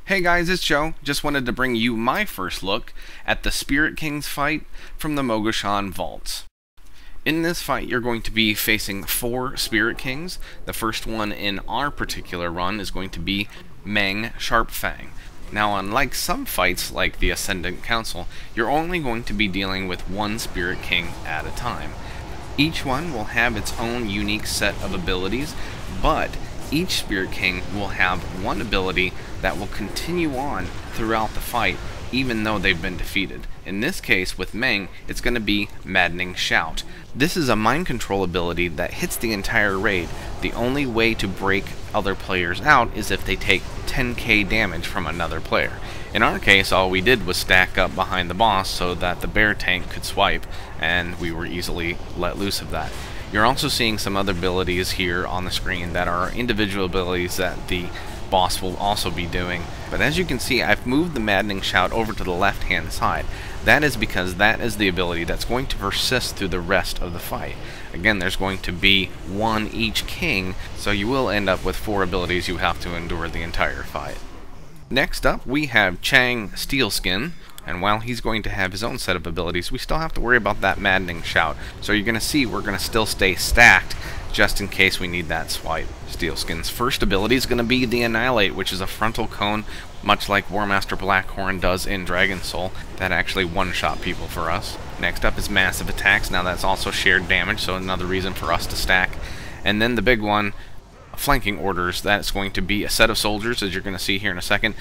Hey guys, it's Joe. Just wanted to bring you my first look at the Spirit Kings fight from the Mogu'shan Vaults. In this fight, you're going to be facing 4 Spirit Kings. The first one in our particular run is going to be Ming Sharpfang. Now, unlike some fights like the Ascendant Council, you're only going to be dealing with one Spirit King at a time. Each one will have its own unique set of abilities, but each Spirit King will have one ability that will continue on throughout the fight, even though they've been defeated. In this case, with Ming, it's going to be Maddening Shout. This is a mind control ability that hits the entire raid. The only way to break other players out is if they take 10k damage from another player. In our case, all we did was stack up behind the boss so that the bear tank could swipe, and we were easily let loose of that. You're also seeing some other abilities here on the screen that are individual abilities that the boss will also be doing. But as you can see, I've moved the Maddening Shout over to the left hand side. That is because that is the ability that's going to persist through the rest of the fight. Again, there's going to be one each king, so you will end up with 4 abilities you have to endure the entire fight. Next up, we have Chang Steelskin. And while he's going to have his own set of abilities, we still have to worry about that Maddening Shout. So you're going to see we're going to still stay stacked just in case we need that swipe. Steelskin's first ability is going to be the Annihilate, which is a frontal cone, much like War Master Blackhorn does in Dragon Soul, that actually one-shot people for us. Next up is Massive Attacks. Now that's also shared damage, so another reason for us to stack. And then the big one, Flanking Orders. That's going to be a set of soldiers, as you're going to see here in a second,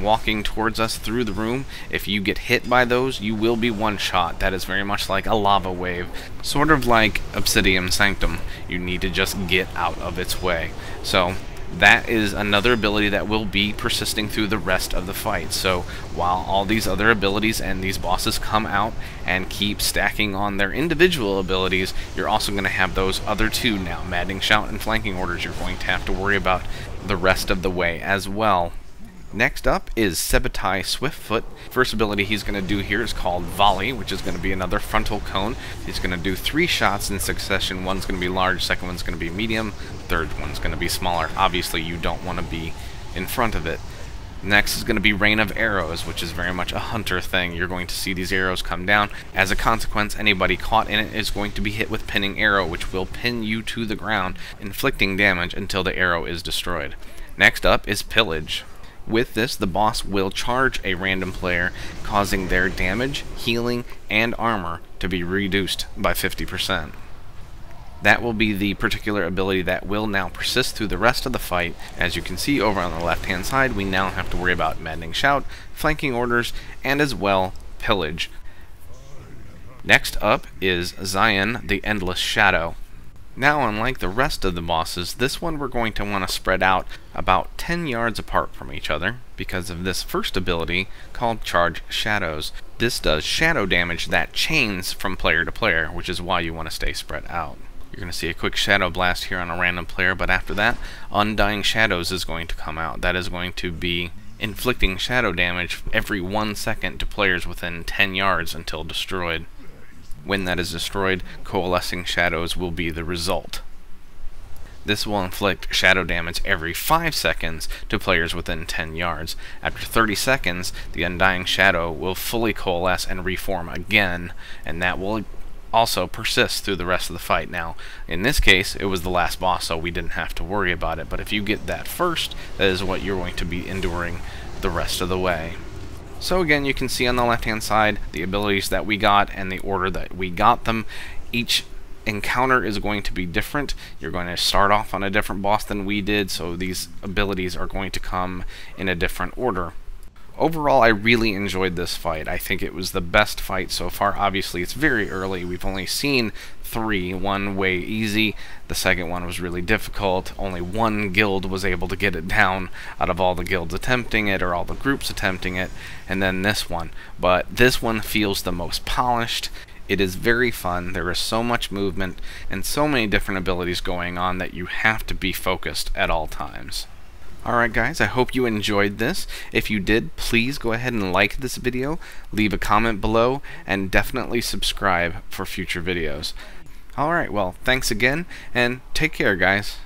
walking towards us through the room. If you get hit by those, you will be one-shot. That is very much like a lava wave, sort of like Obsidian Sanctum. You need to just get out of its way. So that is another ability that will be persisting through the rest of the fight. So while all these other abilities and these bosses come out and keep stacking on their individual abilities, you're also going to have those other 2 now, Maddening Shout and Flanking Orders. You're going to have to worry about the rest of the way as well. Next up is Sebatai Swiftfoot. First ability he's going to do here is called Volley, which is going to be another frontal cone. He's going to do 3 shots in succession. One's going to be large, second one's going to be medium, third one's going to be smaller. Obviously, you don't want to be in front of it. Next is going to be Rain of Arrows, which is very much a hunter thing. You're going to see these arrows come down. As a consequence, anybody caught in it is going to be hit with Pinning Arrow, which will pin you to the ground, inflicting damage until the arrow is destroyed. Next up is Pillage. With this, the boss will charge a random player, causing their damage, healing, and armor to be reduced by 50%. That will be the particular ability that will now persist through the rest of the fight. As you can see over on the left-hand side, we now have to worry about Maddening Shout, Flanking Orders, and as well, Pillage. Next up is Zion, the Endless Shadow. Now, unlike the rest of the bosses, this one we're going to want to spread out about 10 yards apart from each other because of this first ability called Charge Shadows. This does shadow damage that chains from player to player, which is why you want to stay spread out. You're going to see a quick Shadow Blast here on a random player, but after that, Undying Shadows is going to come out. That is going to be inflicting shadow damage every 1 second to players within 10 yards until destroyed. When that is destroyed, Coalescing Shadows will be the result. This will inflict shadow damage every 5 seconds to players within 10 yards. After 30 seconds, the Undying Shadow will fully coalesce and reform again, and that will also persist through the rest of the fight. Now, in this case, it was the last boss, so we didn't have to worry about it, but if you get that first, that is what you're going to be enduring the rest of the way. So again, you can see on the left-hand side the abilities that we got and the order that we got them. Each encounter is going to be different. You're going to start off on a different boss than we did, so these abilities are going to come in a different order. Overall, I really enjoyed this fight. I think it was the best fight so far. Obviously, it's very early. We've only seen 3. One way easy. The second one was really difficult. Only 1 guild was able to get it down out of all the guilds attempting it, or all the groups attempting it. And then this one. But this one feels the most polished. It is very fun. There is so much movement and so many different abilities going on that you have to be focused at all times. Alright guys, I hope you enjoyed this. If you did, please go ahead and like this video, leave a comment below, and definitely subscribe for future videos. Alright, well, thanks again, and take care guys.